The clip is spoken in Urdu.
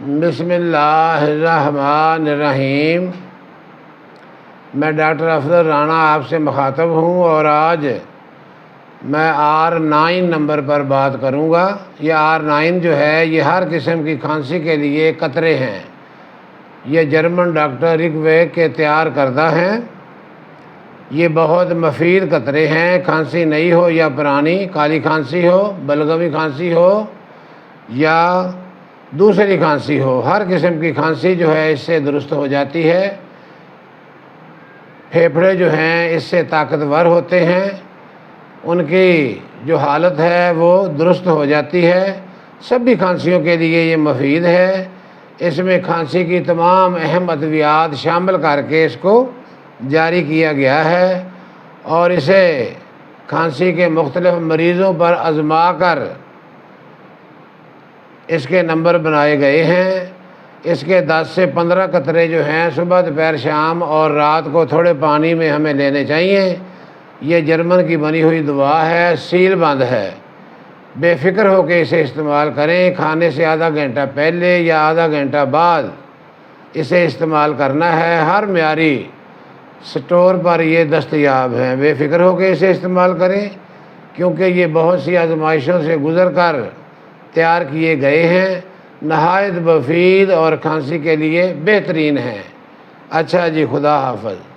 بسم اللہ الرحمن الرحیم۔ میں ڈاکٹر افضل رانا آپ سے مخاطب ہوں اور آج میں R9 نمبر پر بات کروں گا۔ یہ R9 جو ہے یہ ہر قسم کی کھانسی کے لیے قطرے ہیں۔ یہ جرمن ڈاکٹر رک ویگ کے تیار کردہ ہیں۔ یہ بہت مفید قطرے ہیں۔ کھانسی نئی ہو یا پرانی، کالی کھانسی ہو، بلغمی کھانسی ہو یا دوسری کھانسی ہو، ہر قسم کی کھانسی جو ہے اس سے درست ہو جاتی ہے۔ پھیپھڑے جو ہیں اس سے طاقتور ہوتے ہیں، ان کی جو حالت ہے وہ درست ہو جاتی ہے۔ سبھی کھانسیوں کے لیے یہ مفید ہے۔ اس میں کھانسی کی تمام اہم ادویات شامل کر کے اس کو جاری کیا گیا ہے اور اسے کھانسی کے مختلف مریضوں پر آزما کر اس کے نمبر بنائے گئے ہیں۔ اس کے 10 سے 15 قطرے جو ہیں صبح، دوپہر، شام اور رات کو تھوڑے پانی میں ہمیں لینے چاہیے۔ یہ جرمن کی بنی ہوئی دوا ہے، سیل بند ہے۔ بے فکر ہو کے اسے استعمال کریں۔ کھانے سے آدھا گھنٹہ پہلے یا آدھا گھنٹہ بعد اسے استعمال کرنا ہے۔ ہر معیاری سٹور پر یہ دستیاب ہیں۔ بے فکر ہو کے اسے استعمال کریں کیونکہ یہ بہت سی آزمائشوں سے گزر کر تیار کیے گئے ہیں۔ نہایت مفید اور کھانسی کے لیے بہترین ہیں۔ اچھا جی، خدا حافظ۔